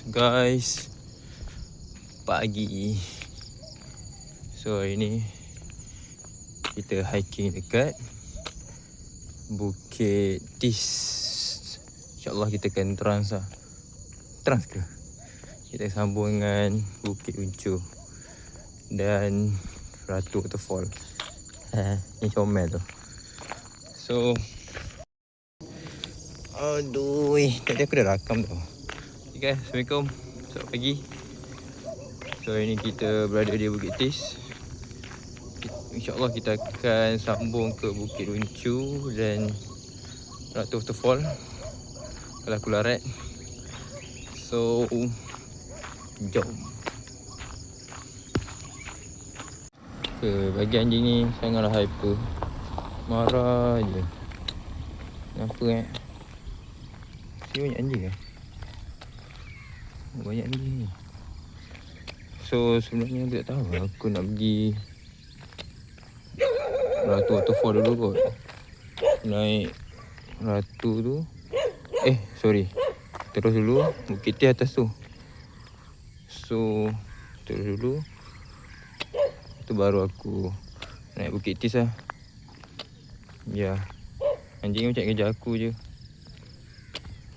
Guys, pagi. So hari ni kita hiking dekat Bukit Tis. InsyaAllah kita akan trans lah. Trans ke? Kita sambung dengan Bukit Uncur dan Ratu Waterfall. Ni comel tu. So aduh, tadi aku dah rakam tu. Okay guys, Assalamualaikum. Selamat pagi. So hari ni kita berada di Bukit Tis. InsyaAllah kita akan sambung ke Bukit Uncur dan Ratu Waterfall kalau aku larat. So jom. Bagi anjing ni sangatlah hyper. Marah je. Kenapa Sini banyak anjing ke? Banyak anjing ni. So sebenarnya aku tak tahu aku nak pergi Ratu Waterfall dulu kot. Naik Ratu tu. Sorry. Terus dulu Bukit Tis atas tu. So terus dulu tu baru aku naik Bukit Tis lah. Ya. Anjing macam kerja aku je.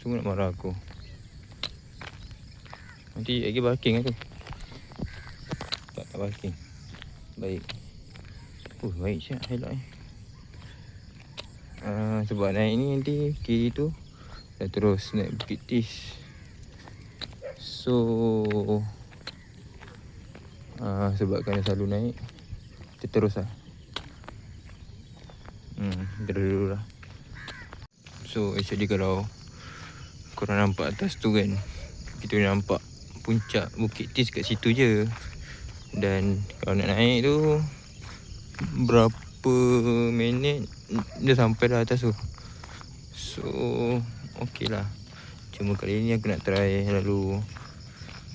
Semua nak marah aku. Nanti lagi barking lah tu. Tak barking. Baik. Baik siap highlight sebab naik ni nanti kiri tu dah terus naik Bukit Tis. So sebabkan selalu naik, kita terus lah. Terus dulu lah. So actually kalau korang nampak atas tu kan, kita nampak puncak Bukit Tis kat situ je. Dan kalau nak naik tu berapa minit dia sampai dah atas tu. So okey lah. Cuma kali ni aku nak try lalu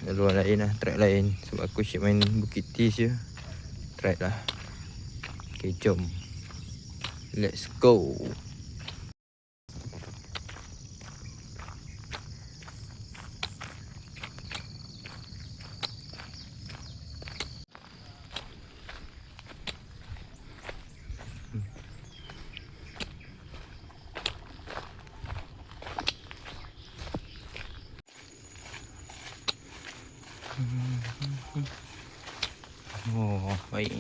lain lah, track lain. Sebab aku asyik main Bukit Tis je. Try lah. Okay, jom. Let's go. Oh, baik.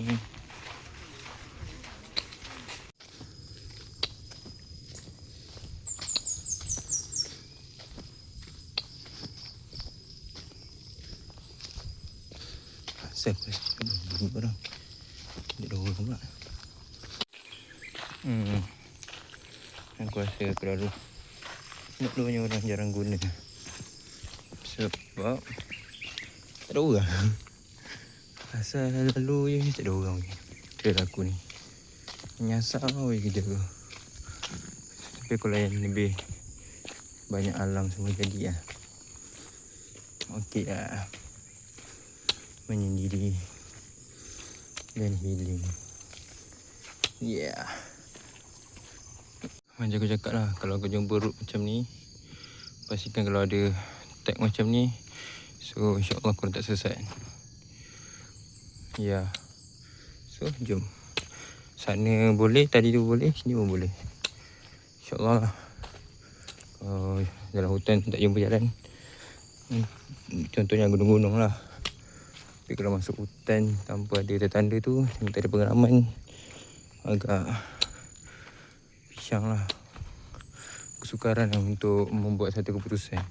Asal aku barang. Dia dah orang pula. Aku rasa aku lalu banyak orang jarang guna. Sebab tak ada orang. Asal lalu je tak ada orang. Trail aku ni menyasar kerja aku. Tapi aku layan lebih banyak alam semua jadi lah. Okey lah. Menyendiri dan healing. Yeah. Macam aku cakap lah, kalau aku jumpa route macam ni, pastikan kalau ada tag macam ni, so insyaAllah korang tak sesat. Ya. So jom. Sana boleh, tadi tu boleh, sini pun boleh. InsyaAllah lah. Dalam hutan tak jumpa jalan, contohnya gunung-gunung lah. Tapi kalau masuk hutan tanpa ada tanda tu, tak ada pengalaman, agak pisang lah. Kesukaran lah untuk membuat satu keputusan.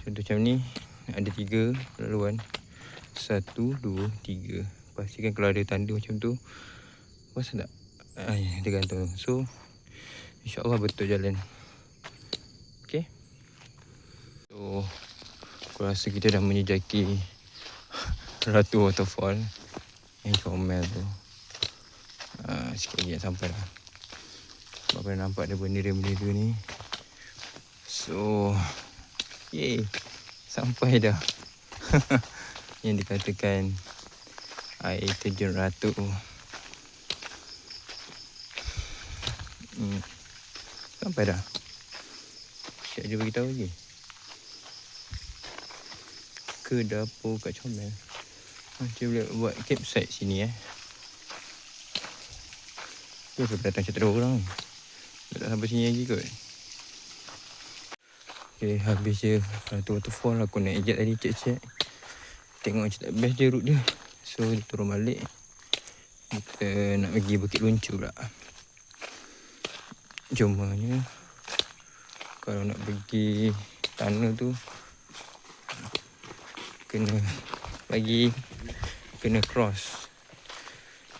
Contoh macam ni, ada 3 laluan. 1, 2, 3. Pastikan kalau ada tanda macam tu, pasal tak? Dia gantung. So InsyaAllah betul jalan. Okay. So aku rasa kita dah menjejaki Ratu Waterfall yang comel tu. Sikit lagi nak sampai lah. Sebab aku dah nampak ada bendera-bendera ni. So yay, sampai dah. Yang dikatakan air terjun Ratu. Sampai dah. Siap je beritahu lagi. ke dapur kat Comel. Macam boleh buat campsite sini Tu sampai datang macam tak ada orang. Tak sampai sini lagi kot. Okay, habis je tu waterfall. Aku naik ejak tadi cek-cek. Tengok macam tak best je route dia. So kita turun balik. Kita nak pergi Bukit Luncu pula. Cumanya kalau nak pergi tunnel tu kena cross.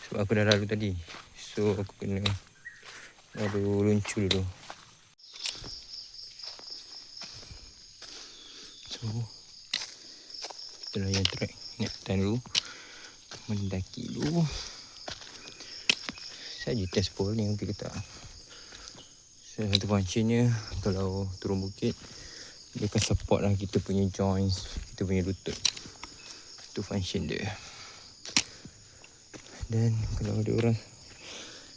Sebab aku dah lalu tadi. So aku kena lalu Luncu dulu. So kita layan track. Naik hutan dulu. Mendaki dulu. Saya je test pole ni okey ke tak. So satu functionnya kalau turun bukit dia akan support lah kita punya joints, kita punya lutut. Itu function dia. Dan kalau ada orang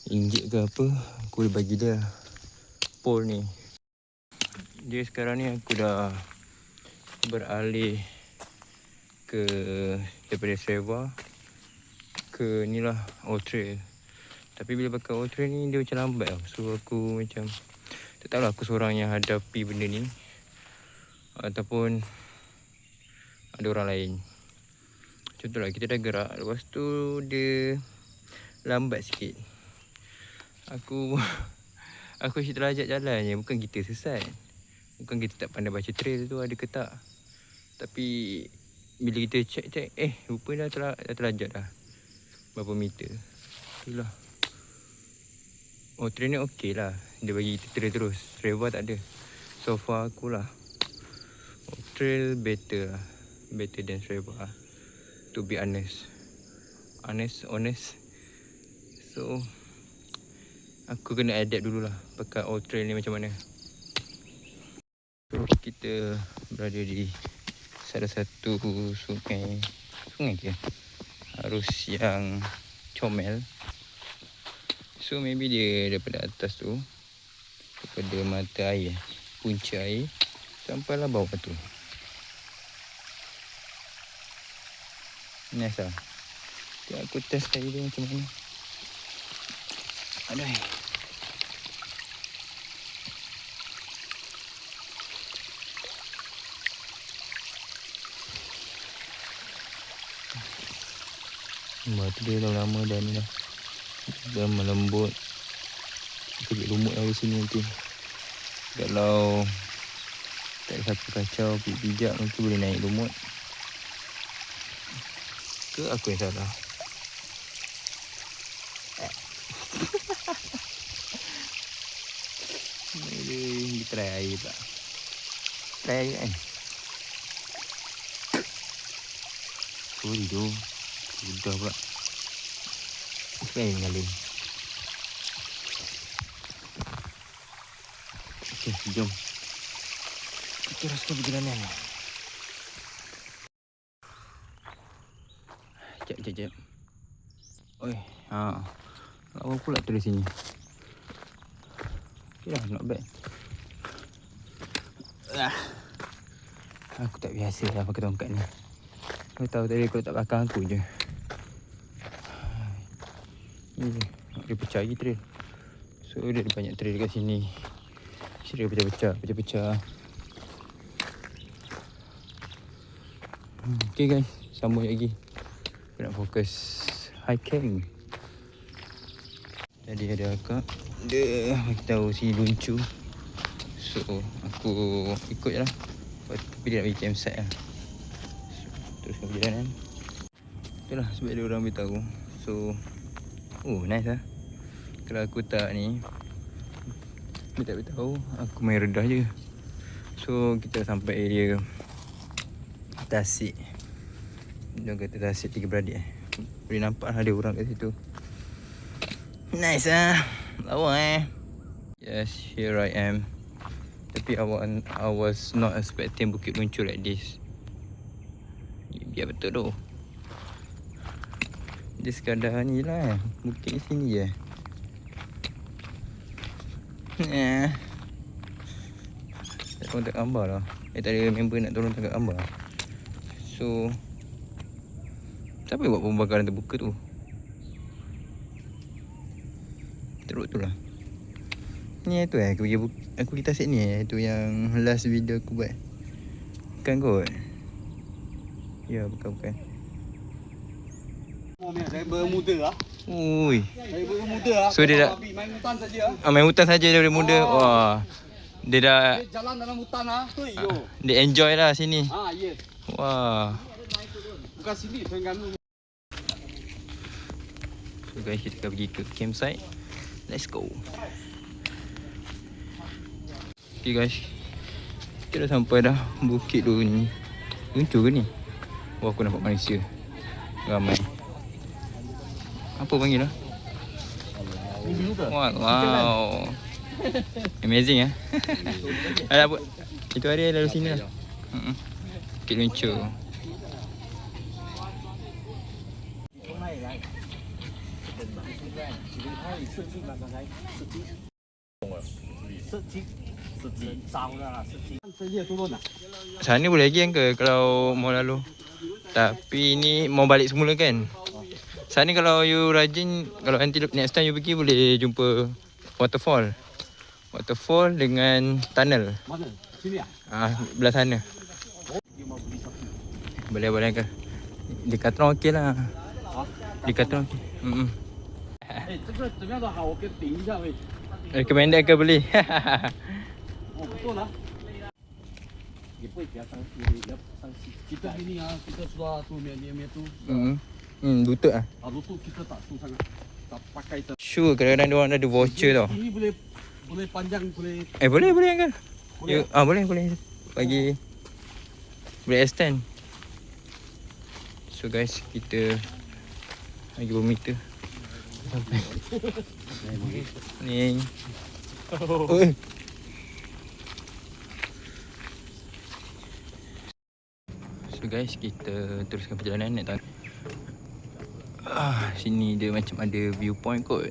injek ke apa, aku boleh bagi dia pole ni. Dia sekarang ni aku dah beralih ke daripada Serva ke ni lah Old Trail. Tapi bila pakai Old Trail ni dia macam lambat tau. So aku macam tak tahulah aku seorang yang hadapi benda ni ataupun ada orang lain. Contohlah kita dah gerak, lepas tu dia lambat sikit. Aku cerita terlajak jalan je. Bukan kita sesat, bukan kita tak pandai baca trail tu ada ke tak. Tapi bila kita check rupanya dah terlajak dah berapa meter. Itulah. Oh, trail ni okey lah. Dia bagi kita trail terus. Serva tak ada. So far aku lah. Oh, trail better lah. Better than Serva lah. To be honest. Honest. So aku kena adapt dululah pakai old trail ni macam mana. So kita berada di salah satu sungai ke arus yang Comel. So maybe dia daripada atas tu, daripada mata air, punca air sampailah bawah tu. Nice lah. Aku test kali dia macam mana. Aduh. Batu dia dah lama dah ni dah. Dah melembut. Kejut lumut dari sini nanti. Kalau tak ada siapa kacau, pijak mungkin boleh naik lumut. Ke aku yang salah? Dia try air pula. Try air kan? Sorry tu. Sudah pula. Sekali mengalir. Okey, jom. Kita teruskan perjalanan. Sekejap. Oi, lawa pula tu di sini. Okay lah, not bad. Aku tak biasa lah pakai tongkat ni. Kau tahu tadi aku letak belakang aku je. Ni dia pecah lagi trail. So dia ada banyak trail dekat sini. Dia pecah. Okay guys, sambung lagi. Aku nak fokus hiking. Tadi ada akak, dia beritahu si Luncu. So aku ikut je lah. Tapi dia nak pergi campsite lah. So, teruskan perjalanan. Itulah sebab dia orang beritahu. So nice lah. Kalau aku tak ni, dia tak beritahu, aku main redah je. So kita sampai area Tasik. Dia kata Tasik 3 beradik. Boleh nampak ada orang kat situ. Nice lah. Lawa Yes, here I am. Tapi I was not expecting Bukit Luncu like this. Biar betul tu. Dia sekadar ni lah. Bukit sini je. Tak tolong tak gambar lah. Tak ada member nak tolong tangkap gambar. So siapa yang buat pembakaran terbuka tu? Teruk tu lah. Ni tu aku pergi tasik ni tu yang last video aku buat. Bukan kot. Ya bukan. Driver muda lah. Ui. Driver muda lah. So dia dah main hutan saja. main hutan saja daripada muda. Wah. Dia dah Dia jalan dalam hutan lah. Tu yo. dia enjoy lah sini. Yes. Wah. Bukan sini, Terengganu. So guys, kita akan pergi ke campsite. Let's go. Okay guys, kita dah sampai dah bukit tu ni. Lucu ke ni? Wah, aku nampak manusia ramai. Apa panggil lah? Wow. Amazing eh. Ada apa? Itu hari lalu sini lah. Bukit lucu. Sana boleh lagi kan ke kalau mau lalu? Tapi ni mau balik semula kan? Sana kalau you rajin, kalau nanti next time you pergi boleh jumpa waterfall. Waterfall dengan tunnel. Mana? Sini ah? Belah sana. Boleh kan? Decathlon okey lah. Decathlon okey. 这个怎么样都好，我给顶一下喂。 Recommended ke beli? 不错呢。也不会比较伤心，也比较伤心。Kita ini kita sudah tu media tu. Lutut lah. Lutut kita tak tu sangat. Tak pakai tu. Sure, kadang-kadang diorang ada voucher tau. Ini boleh panjang, boleh. Boleh kan? Boleh. Boleh. Bagi boleh extend. So guys, kita lagi berapa meter sampai. Ni. Oi. So guys, kita teruskan perjalanan naik tangga. Sini dia macam ada viewpoint kot.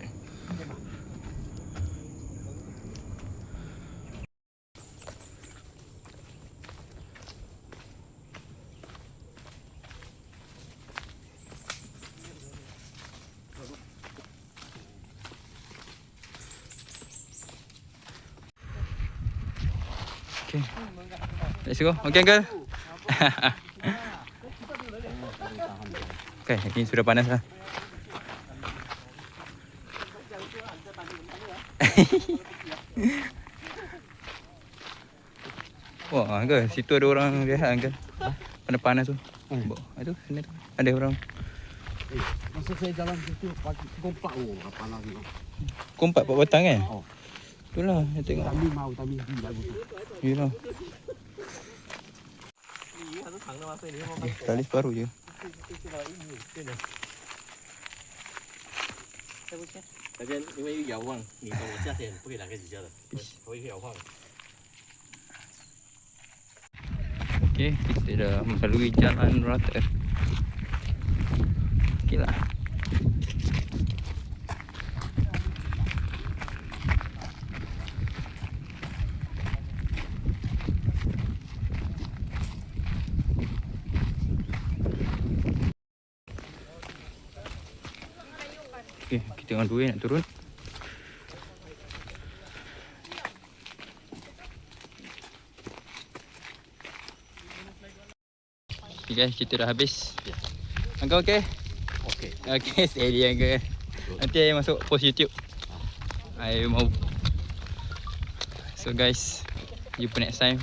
Okay. Let's go. Okay, uncle. Okay, ini sudah panas lah. Wah, uncle, situ ada orang lihat uncle. Panas-panas tu. Itu sana tu. Ada orang. Masa saya jalan situ pagi kompak panas tu. Kompak 4 batang kan? Oh. Itulah, saya tengok. Vitamin D bagus tu. Yalah. Tali separuh je. 那边因为有遥望，你懂我夏天不可以拿开几下的，我会遥望。 Okay, kita dah melalui jalan rata. Okay lah. Okay, kita orang dua nak turun. Okay guys, kita dah habis. Uncle okay? Okey. Okay, steady uncle. Nanti saya masuk post YouTube. I mau. So guys, jumpa next time.